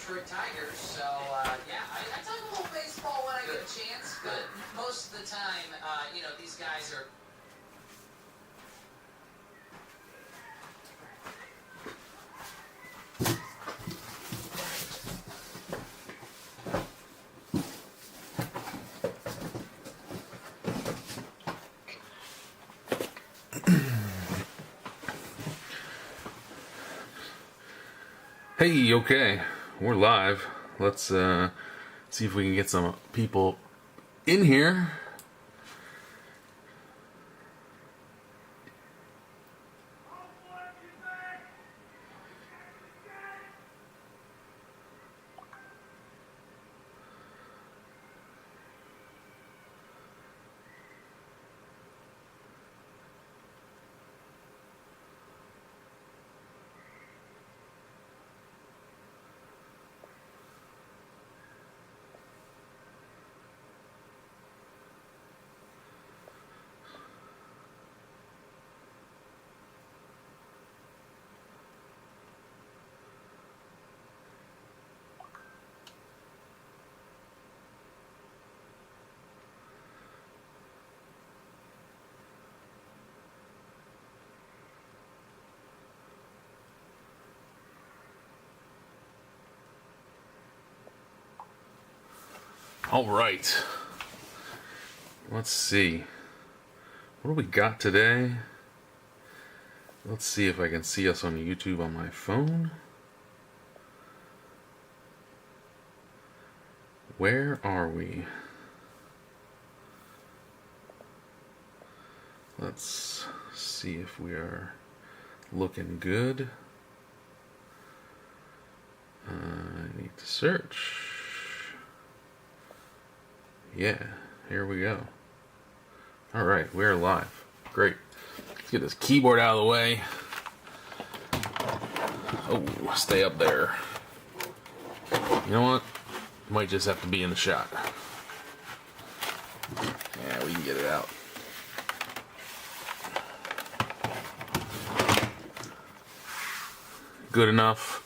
Detroit Tigers. So, yeah, I talk a little baseball when I get a chance, but most of the time, you know, these guys are... Hey, okay, we're live. Let's see if we can get some people in here. All right. Let's see. What do we got today? Let's see if I can see us on YouTube on my phone. Where are we? Let's see if we are looking good. I need to search. Yeah, here we go. Alright, we're live. Great. Let's get this keyboard out of the way. Oh, stay up there. You know what? Might just have to be in the shot. Yeah, we can get it out. Good enough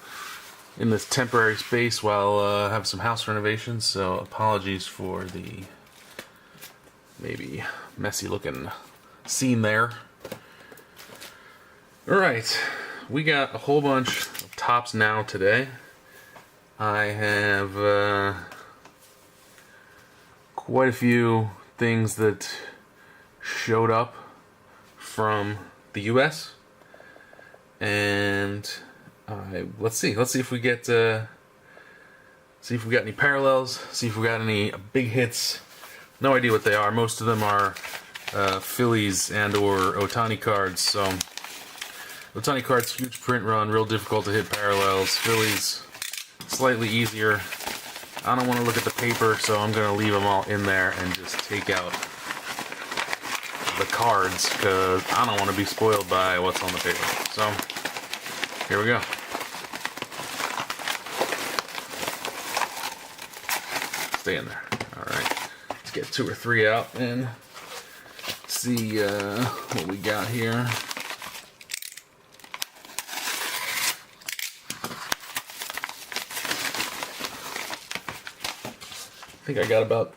in this temporary space while I have some house renovations, so apologies for the maybe messy looking scene there. Alright, we got a whole bunch of tops now today. I have quite a few things that showed up from the US, and let's see if we get see if we got any parallels, see if we got any big hits. No idea what they are. Most of them are Phillies and or Ohtani cards. So Ohtani cards, huge print run, real difficult to hit parallels. Phillies, slightly easier. I don't want to look at the paper, so I'm gonna leave them all in there and just take out the cards because I don't want to be spoiled by what's on the paper. So here we go. Stay in there. Alright. Let's get 2 or 3 out and see what we got here. I think I got about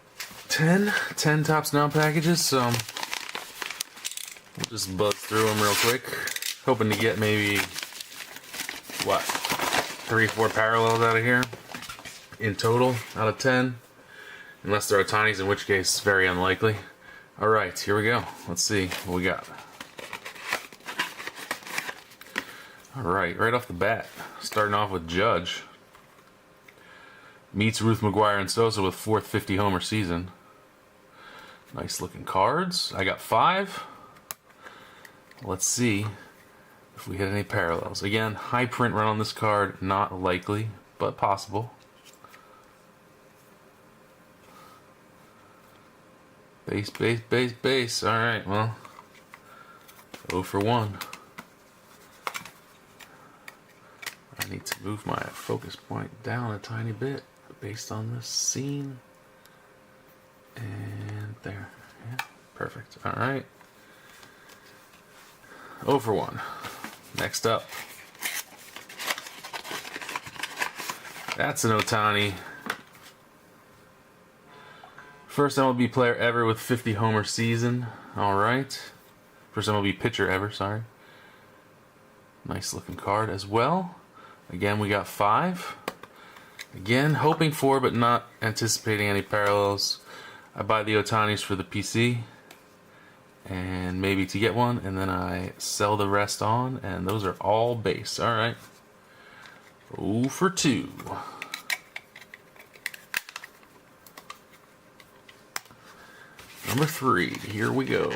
10 Tops Now packages, so we'll just buzz through them real quick. Hoping to get maybe, what, 3 or 4 parallels out of here in total out of 10. Unless there are Ohtani's, in which case, very unlikely. Alright, here we go. Let's see what we got. Alright, right off the bat, starting off with Judge. Meets Ruth McGuire and Sosa with 4th 50 homer season. Nice looking cards. I got 5. Let's see if we hit any parallels. Again, high print run on this card, not likely, but possible. Base, base, base, base. Alright, well, 0 for 1. I need to move my focus point down a tiny bit based on this scene. And there. Yeah, perfect. Alright. 0 for 1. Next up. That's an Ohtani. First MLB player ever with 50 homer season. Alright. First MLB pitcher ever, sorry. Nice looking card as well. Again, we got 5. Again, hoping for but not anticipating any parallels. I buy the Ohtanis for the PC. And maybe to get one. And then I sell the rest on. And those are all base. Alright. 0 for 2. Number 3, here we go.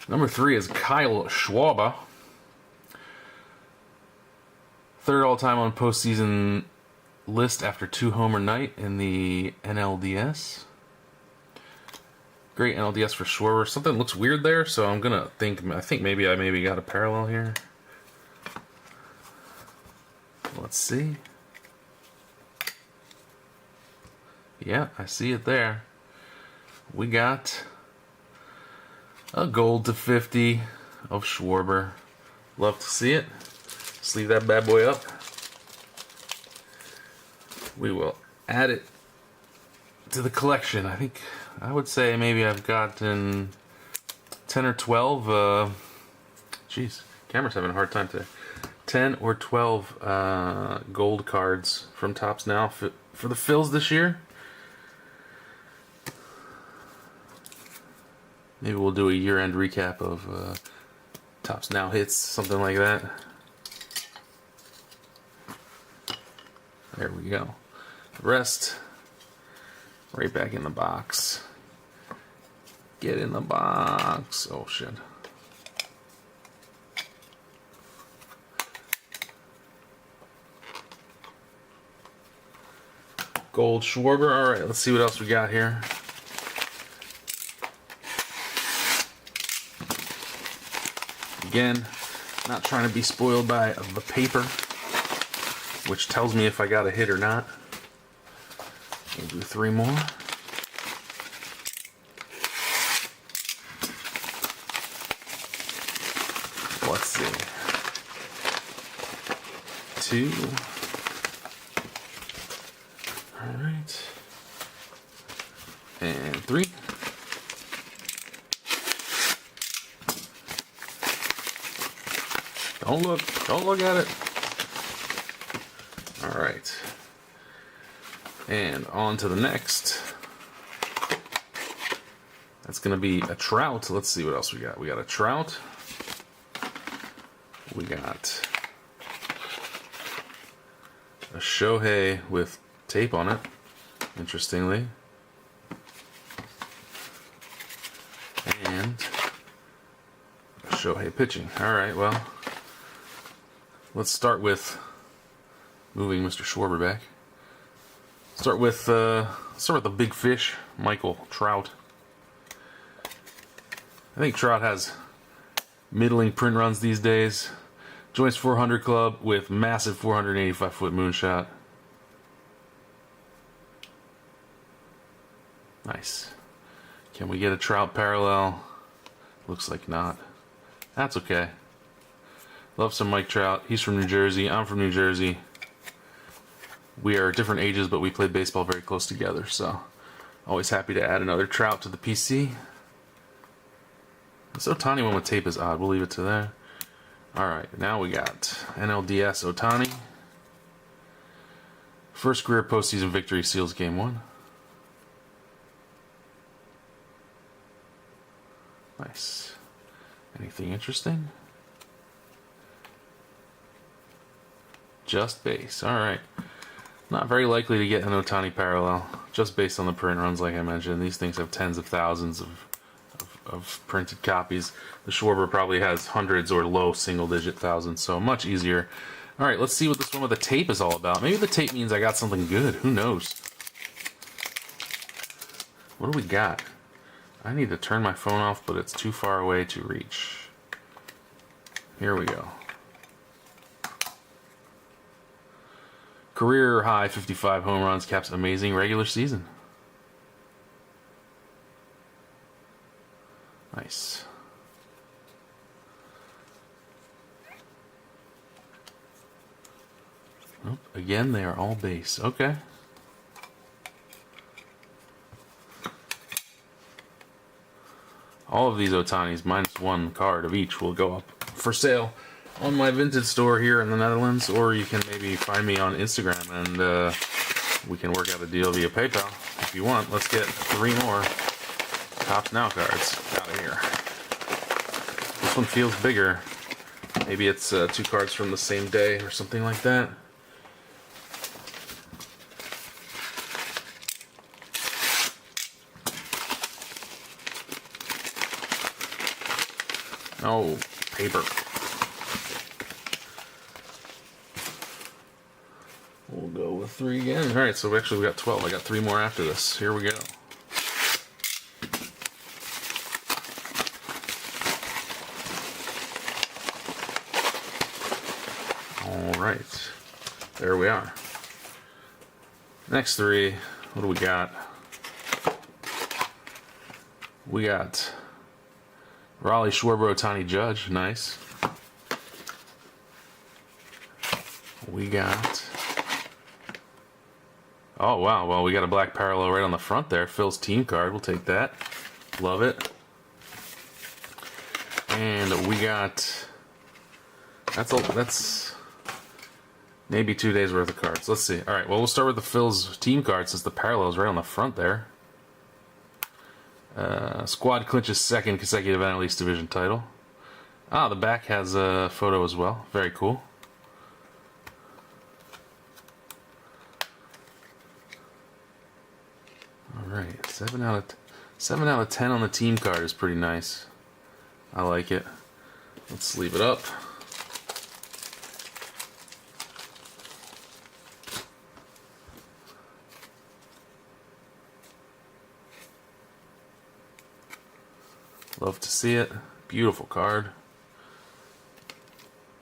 Number 3 is Kyle Schwarber. 3rd all-time on postseason list after 2 homer night in the NLDS. Great NLDS for Schwarber. Something looks weird there, so I'm gonna I think maybe I got a parallel here. Let's see. Yeah, I see it there. We got a gold to 50 of Schwarber. Love to see it. Let's leave that bad boy up. We will add it to the collection. I would say maybe I've gotten 10 or 12. Geez, camera's having a hard time today. 10 or 12 gold cards from Topps Now for the Phils this year. Maybe we'll do a year-end recap of Topps Now hits, something like that. There we go. The rest, right back in the box. Get in the box. Oh, shit. Gold Schwarber. Alright, let's see what else we got here. Again, not trying to be spoiled by the paper, which tells me if I got a hit or not. We'll do 3 more. Let's see. 2. Alright. And 3. Don't look at it. Alright. And on to the next. That's going to be a Trout. Let's see what else we got. We got a Trout. We got a Shohei with tape on it, interestingly. And a Shohei pitching. Alright, well, let's start with moving Mr. Schwarber back. Start with the big fish, Michael Trout. I think Trout has middling print runs these days. Joins 400 club with massive 485-foot moonshot. Nice. Can we get a Trout parallel? Looks like not. That's okay. Love some Mike Trout. He's from New Jersey. I'm from New Jersey. We are different ages, but we played baseball very close together, so always happy to add another Trout to the PC. This Ohtani one with tape is odd. We'll leave it to there. Alright, now we got NLDS Ohtani. First career postseason victory seals game 1. Nice. Anything interesting? Just base. Alright. Not very likely to get an Ohtani parallel. Just based on the print runs, like I mentioned. These things have tens of thousands of printed copies. The Schwarber probably has hundreds or low single-digit thousands, so much easier. Alright, let's see what this one with the tape is all about. Maybe the tape means I got something good. Who knows? What do we got? I need to turn my phone off, but it's too far away to reach. Here we go. Career high 55 home runs, caps amazing regular season. Nice. Oh, again, they are all base. Okay. All of these Otanis, minus one card of each, will go up for sale on my vintage store here in the Netherlands, or you can maybe find me on Instagram and we can work out a deal via PayPal if you want. Let's get 3 more Topps Now cards out of here. This one feels bigger. Maybe it's 2 cards from the same day or something like that. Oh, paper. We'll go with 3 again. Alright, so actually we got 12. I got 3 more after this. Here we go. Alright. There we are. Next 3. What do we got? We got Raleigh, Schwarber, Ohtani, Judge. Nice. We got... Oh, wow. Well, we got a black parallel right on the front there. Phil's team card. We'll take that. Love it. And we got... That's maybe 2 days worth of cards. Let's see. Alright, well, we'll start with the Phil's team card since the parallel's right on the front there. Squad clinches 2nd consecutive NL East Division title. Ah, the back has a photo as well. Very cool. Alright, 7 out of 10 on the team card is pretty nice. I like it. Let's sleeve it up. Love to see it. Beautiful card.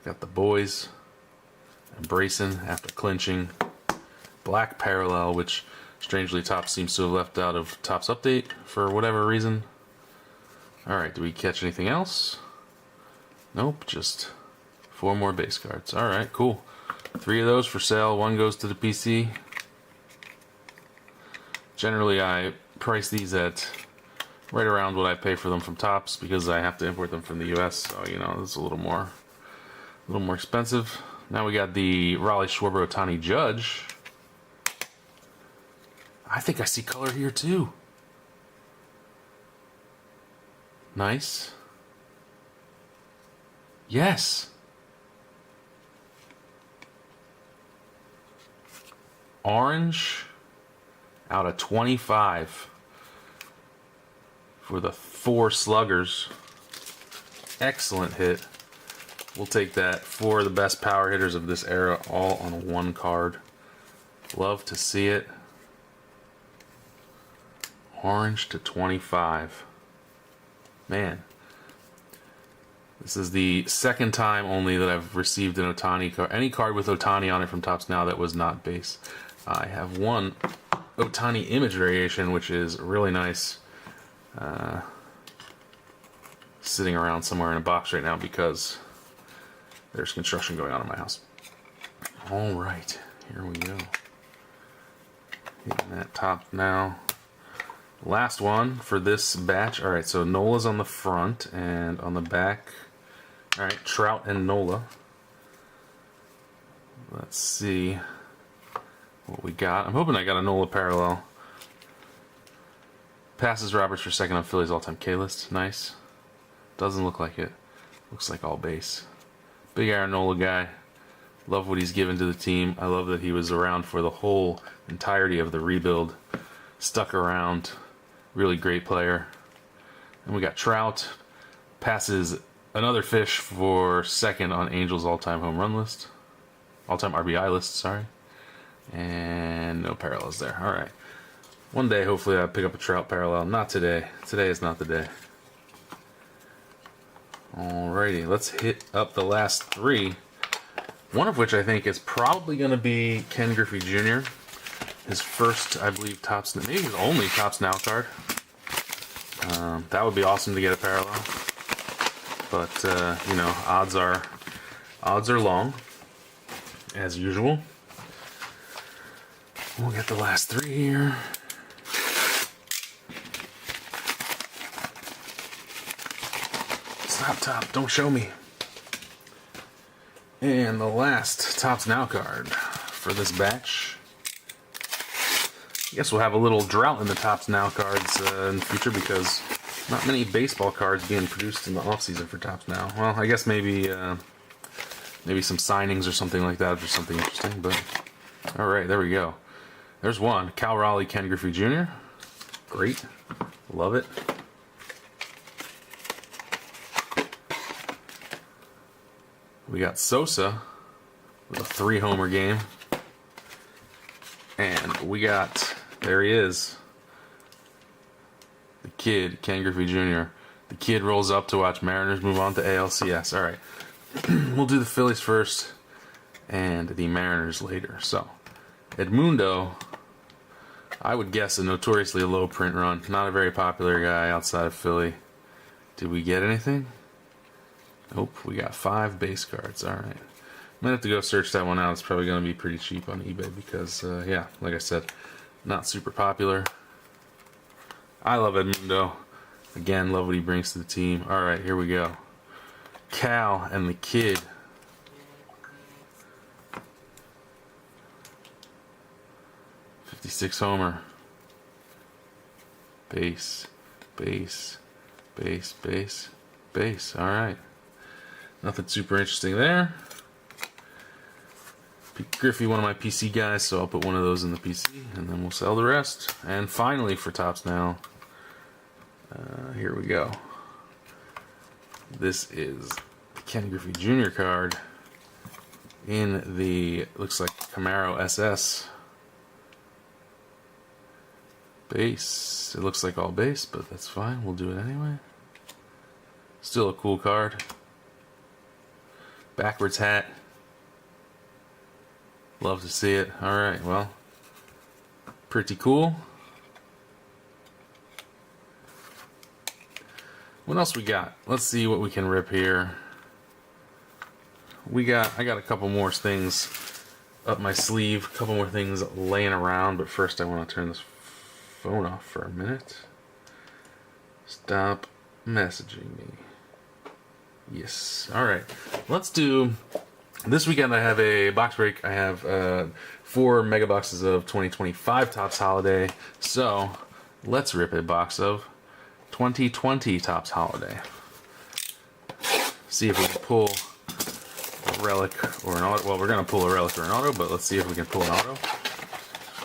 Got the boys embracing after clinching. Black parallel, which strangely Topps seems to have left out of Topps Update for whatever reason. Alright, do we catch anything else? Nope, just 4 more base cards. Alright, cool. 3 of those for sale. 1 goes to the PC. Generally, I price these at right around what I pay for them from Topps because I have to import them from the US, so you know it's a little more expensive. Now we got the Raleigh, Schwarber, Ohtani, Judge. I think I see color here too. Nice. Yes. Orange out of 25. For the 4 sluggers. Excellent hit. We'll take that. 4 of the best power hitters of this era all on 1 card. Love to see it. Orange to 25. Man. This is the 2nd time only that I've received an Ohtani card. Any card with Ohtani on it from Topps Now that was not base. I have 1 Ohtani image variation, which is really nice. Sitting around somewhere in a box right now because there's construction going on in my house. Alright, here we go. Hitting that top now. Last one for this batch. Alright, so Nola's on the front and on the back. Alright, Trout and Nola. Let's see what we got. I'm hoping I got a Nola parallel. Passes Roberts for 2nd on Philly's all-time K list. Nice. Doesn't look like it. Looks like all base. Big Aaron Nola guy. Love what he's given to the team. I love that he was around for the whole entirety of the rebuild. Stuck around. Really great player. And we got Trout. Passes another fish for 2nd on Angels all-time home run list. All-time RBI list, sorry. And no parallels there. Alright. One day, hopefully, I'll pick up a Trout parallel. Not today. Today is not the day. Alrighty, let's hit up the last 3. One of which I think is probably going to be Ken Griffey Jr. His first, I believe, Topps, maybe his only Topps Now card. That would be awesome to get a parallel. But, you know, odds are long, as usual. We'll get the last 3 here. Stop, Top. Don't show me. And the last Topps Now card for this batch. I guess we'll have a little drought in the Topps Now cards in the future because not many baseball cards being produced in the off-season for Topps Now. Well, I guess maybe maybe some signings or something like that, or something interesting. But all right, there we go. There's one. Cal Raleigh, Ken Griffey Jr. Great, love it. We got Sosa with a 3-homer game, and we got, there he is. The kid, Ken Griffey Jr. The kid rolls up to watch Mariners move on to ALCS. All right. We'll do the Phillies first and the Mariners later. So, Edmundo, I would guess a notoriously low print run. Not a very popular guy outside of Philly. Did we get anything? Nope. We got 5 base cards. All right. I'm going to have to go search that one out. It's probably going to be pretty cheap on eBay because, yeah, like I said, not super popular. I love Edmundo. Again, love what he brings to the team. All right, here we go. Cal and the kid. '56 homer. Base, base, base, base, base. All right. Nothing super interesting there. Griffey, one of my PC guys, so I'll put one of those in the PC, and then we'll sell the rest. And finally, for Topps Now, here we go. This is the Ken Griffey Jr. card in the, looks like Camaro SS base. It looks like all base, but that's fine. We'll do it anyway. Still a cool card. Backwards hat. Love to see it. Alright, well, pretty cool. What else we got? Let's see what we can rip here. I got a couple more things up my sleeve, a couple more things laying around, but first I want to turn this phone off for a minute. Stop messaging me. Yes. Alright. Let's do... This weekend I have a box break. I have 4 mega boxes of 2025 Topps Holiday. So, let's rip a box of 2020 Topps Holiday. See if we can pull a relic or an auto. Well, we're going to pull a relic or an auto, but let's see if we can pull an auto.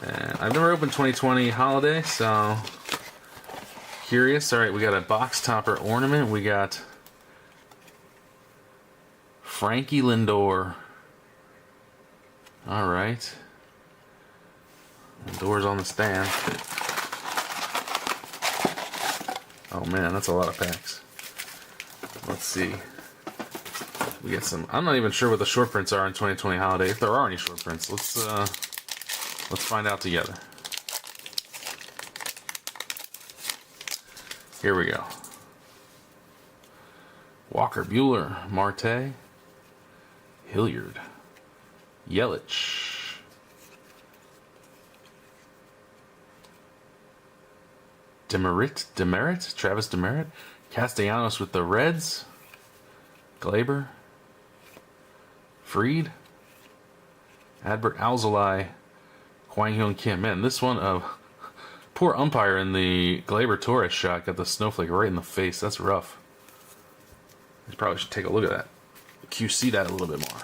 And I've never opened 2020 Holiday, so curious. Alright, we got a box topper ornament. We got Frankie Lindor. Alright. Lindor's on the stand. Oh man, that's a lot of packs. Let's see. We get some. I'm not even sure what the short prints are in 2020 Holiday. If there are any short prints, let's find out together. Here we go. Walker Buehler, Marte, Hilliard, Yelich, Demerit, Travis Demerit, Castellanos with the Reds, Glaber, Freed, Adbert Alzolay, Kwang Hyun Kim. Man, this one of poor umpire in the Glaber Torres shot got the snowflake right in the face. That's rough. You probably should take a look at that. QC that a little bit more.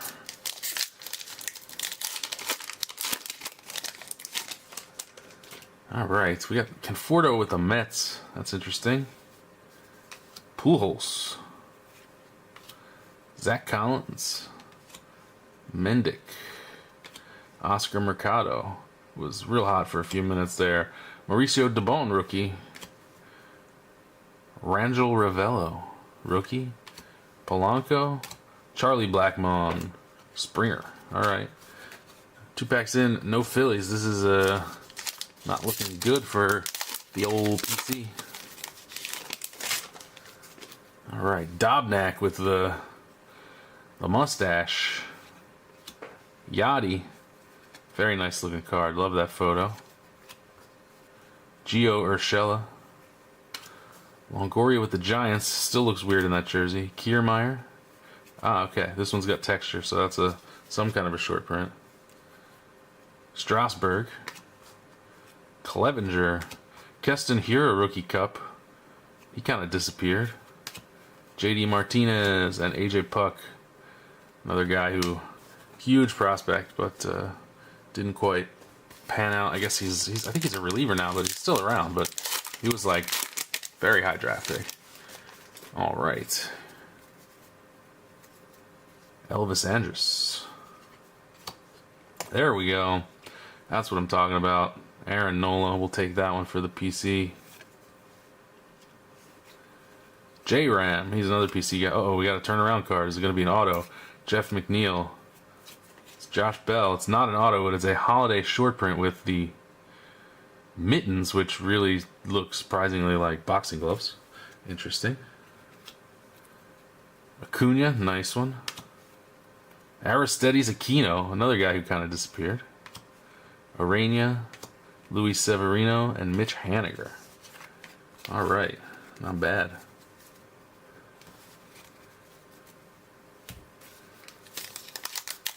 Alright, we got Conforto with the Mets. That's interesting. Pujols. Zach Collins. Mendick. Oscar Mercado. Was real hot for a few minutes there. Mauricio Dubon, rookie. Rangel Ravello, rookie. Polanco. Charlie Blackmon, Springer. Alright. 2 packs in, no Phillies. This is not looking good for the old PC. Alright, Dobnak with the mustache. Yachty. Very nice looking card. Love that photo. Gio Urshela. Longoria with the Giants. Still looks weird in that jersey. Kiermaier. Ah, okay. This one's got texture, so that's some kind of a short print. Strasburg. Clevenger. Keston Hiura rookie cup. He kind of disappeared. JD Martinez and AJ Puck. Another guy who, huge prospect, but didn't quite pan out. I guess I think he's a reliever now, but he's still around. But he was like very high draft pick. All right. Elvis Andrus. There we go. That's what I'm talking about. Aaron Nola, we'll take that one for the PC. J-Ram, he's another PC guy. Uh-oh, we got a turnaround card. Is it going to be an auto? Jeff McNeil. It's Josh Bell. It's not an auto, but it's a holiday short print with the mittens, which really look surprisingly like boxing gloves. Interesting. Acuna, nice one. Aristides Aquino, another guy who kind of disappeared. Arena, Luis Severino, and Mitch Haniger. All right, not bad.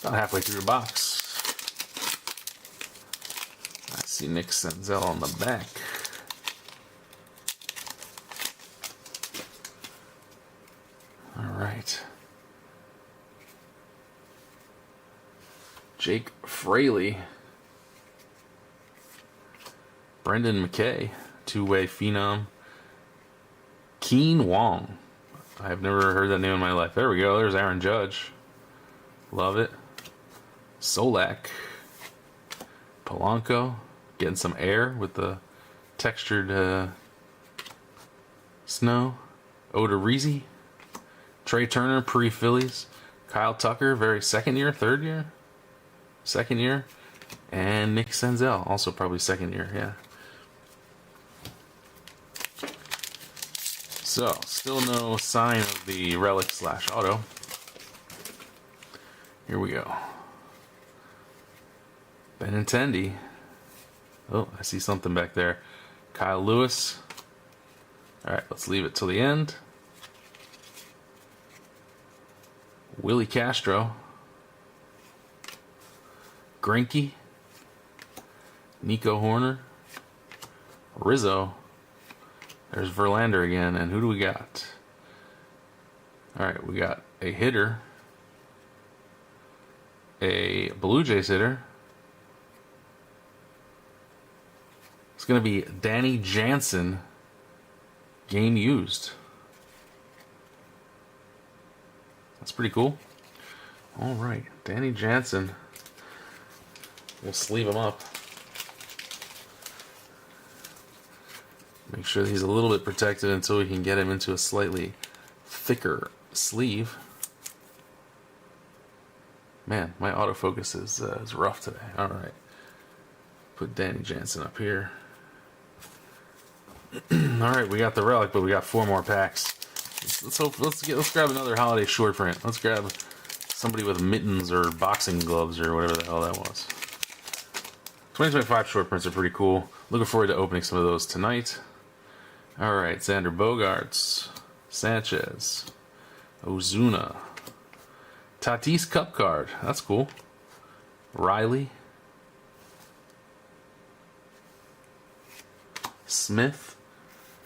About halfway through the box. I see Nick Senzel on the back. All right. Jake Fraley. Brendan McKay, two-way phenom. Keen Wong. I have never heard that name in my life. There we go. There's Aaron Judge. Love it. Solak. Polanco. Getting some air with the textured snow. Odorizzi. Trey Turner, pre-Phillies. Kyle Tucker, very second year, third year? Second year. And Nick Senzel, also probably second year, yeah. So, still no sign of the relic / auto. Here we go. Benintendi. Oh, I see something back there. Kyle Lewis. Alright, let's leave it till the end. Willie Castro. Greinke. Nico Horner. Rizzo. There's Verlander again. And who do we got? Alright, we got a hitter. A Blue Jays hitter. It's going to be Danny Jansen. Game used. That's pretty cool. Alright, Danny Jansen. We'll sleeve him up. Make sure that he's a little bit protected until we can get him into a slightly thicker sleeve. Man, my autofocus is rough today. All right, put Danny Jansen up here. All right, we got the relic, but we got 4 more packs. Let's grab another holiday short print. Let's grab somebody with mittens or boxing gloves or whatever the hell that was. 2025 short prints are pretty cool. Looking forward to opening some of those tonight. All right, Xander Bogaerts, Sanchez, Ozuna, Tatis Cup card. That's cool. Riley, Smith.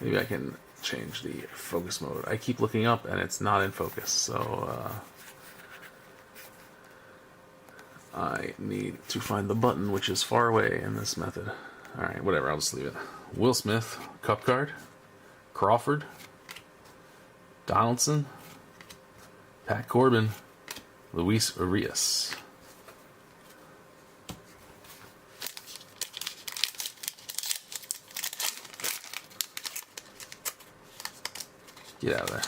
Maybe I can change the focus mode. I keep looking up and it's not in focus, so I need to find the button, which is far away in this method. Alright, whatever, I'll just leave it. Will Smith, Cup card. Crawford. Donaldson. Pat Corbin. Luis Urias. Get out of there.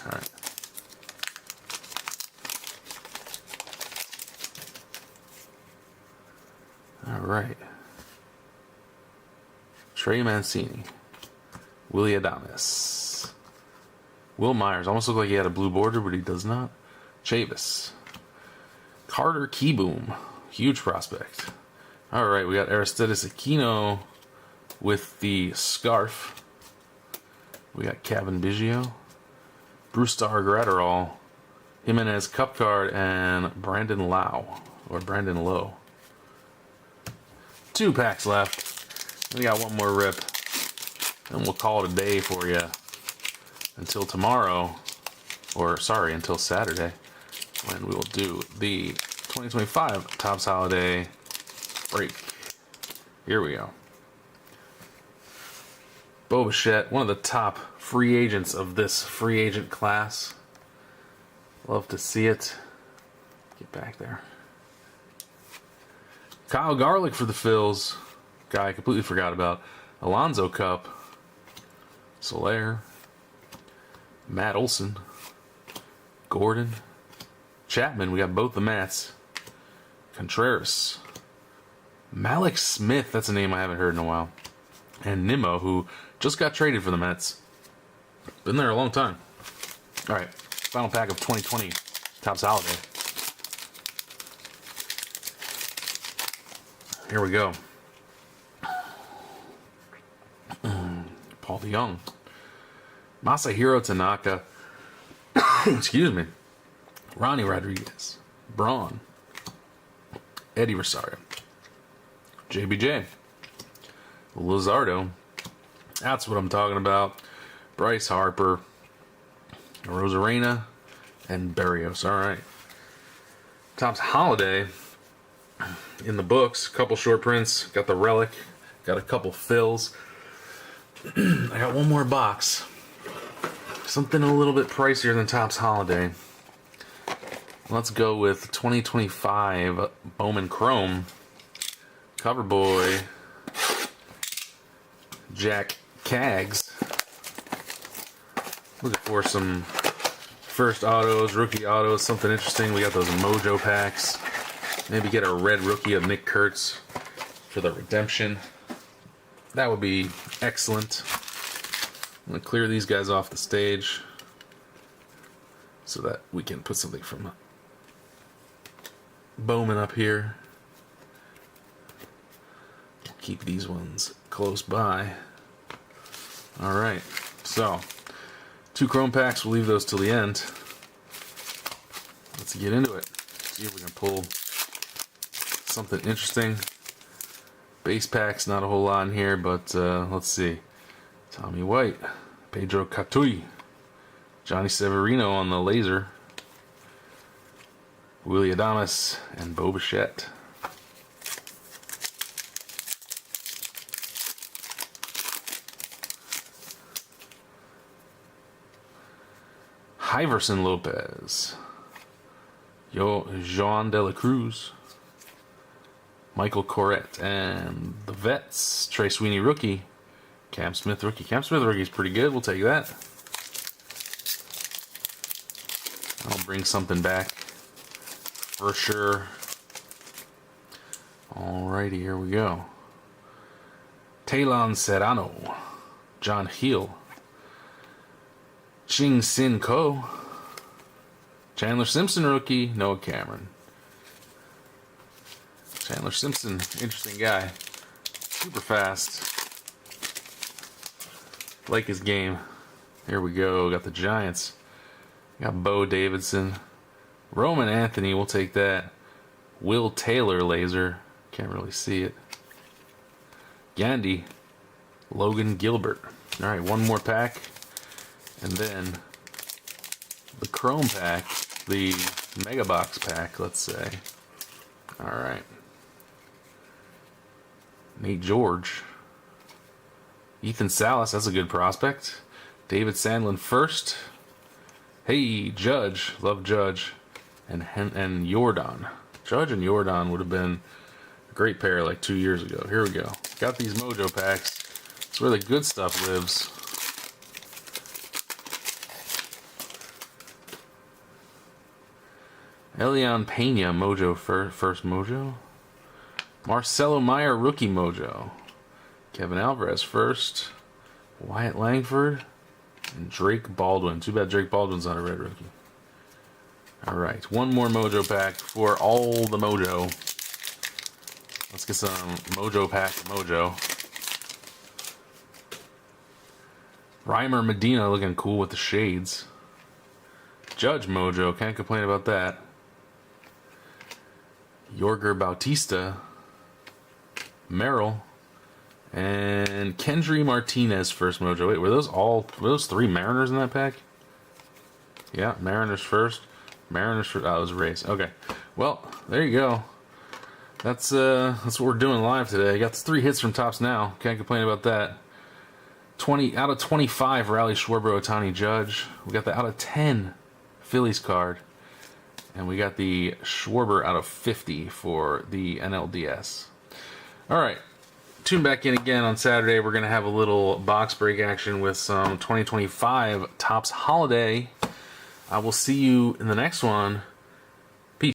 Alright. Alright. Trey Mancini. Willie Adames. Will Myers. Almost looked like he had a blue border, but he does not. Chavis. Carter Keyboom. Huge prospect. Alright, we got Aristides Aquino with the scarf. We got Kevin Biggio, Brewstar Gratterall, Jimenez Cup card, and Brandon Lau. Or Brandon Lowe. 2 packs left. We got one more rip. And we'll call it a day for you. Until tomorrow. Or, sorry, until Saturday. When we will do the 2025 Topps Holiday break. Here we go. Bo Bichette, one of the top free agents of this free agent class. Love to see it. Get back there. Kyle Garlick for the Phils. Guy I completely forgot about. Alonzo Cup. Soler. Matt Olson. Gordon. Chapman. We got both the Mats. Contreras. Malik Smith. That's a name I haven't heard in a while. And Nimmo, who just got traded for the Mets. Been there a long time. Alright. Final pack of 2020 Topps Holiday. Here we go. Paul DeYoung. Masahiro Tanaka. Excuse me. Ronnie Rodriguez. Braun. Eddie Rosario. JBJ. Luzardo. That's what I'm talking about. Bryce Harper. Rosarena. And Berrios. Alright. Topps Holiday. In the books, a couple short prints, got the relic, got a couple fills. I got one more box. Something a little bit pricier than Topps Holiday. Let's go with 2025 Bowman Chrome. Cover boy. Jack Kaggs. Looking for some first autos, rookie autos, something interesting. We got those Mojo packs. Maybe get a red rookie of Nick Kurtz for the redemption. That would be excellent. I'm going to clear these guys off the stage so that we can put something from Bowman up here. Keep these ones close by. Alright, so 2 chrome packs, we'll leave those till the end. Let's get into it. See if we can pull something interesting. Base packs, not a whole lot in here, but let's see. Tommy White, Pedro Catui, Johnny Severino on the laser, Willie Adames, and Bo Bichette. Iverson Lopez, Joan De La Cruz, Michael Corrett, and the Vets, Trey Sweeney rookie, Cam Smith rookie. Cam Smith rookie is pretty good, we'll take that. I'll bring something back for sure. Alrighty, here we go. Talon Serrano, John Heel, Ching Sin Ko, Chandler Simpson rookie, Noah Cameron. Chandler Simpson, interesting guy. Super fast. Like his game. Here we go. Got the Giants. Got Bo Davidson. Roman Anthony, we'll take that. Will Taylor laser. Can't really see it. Gandhi. Logan Gilbert. Alright, one more pack. And then the Chrome pack. The Mega Box pack, let's say. Alright. Nate George. Ethan Salas, that's a good prospect. David Sandlin first. Hey, Judge. Love Judge. And Jordan. Judge and Jordan would have been a great pair like 2 years ago. Here we go. Got these Mojo packs. It's where the good stuff lives. Elian Pena Mojo first Mojo. Marcelo Meyer rookie Mojo. Kevin Alvarez first. Wyatt Langford. And Drake Baldwin. Too bad Drake Baldwin's not a red rookie. Alright, one more Mojo pack for all the Mojo. Let's get some Mojo pack Mojo. Reimer Medina looking cool with the shades. Judge Mojo, can't complain about that. Yorger Bautista. Merrill. And Kendry Martinez first Mojo. Wait, were those three Mariners in that pack? Yeah, Mariners first. Mariners first. Oh, it was a race. Okay. Well, there you go. That's what we're doing live today. I got 3 hits from Topps Now. Can't complain about that. 20 out of 25 Rally Schwarber Ohtani Judge. We got the out of 10 Phillies card. And we got the Schwarber out of 50 for the NLDS. Alright. Tune back in again on Saturday. We're going to have a little box break action with some 2025 Topps Holiday. I will see you in the next one.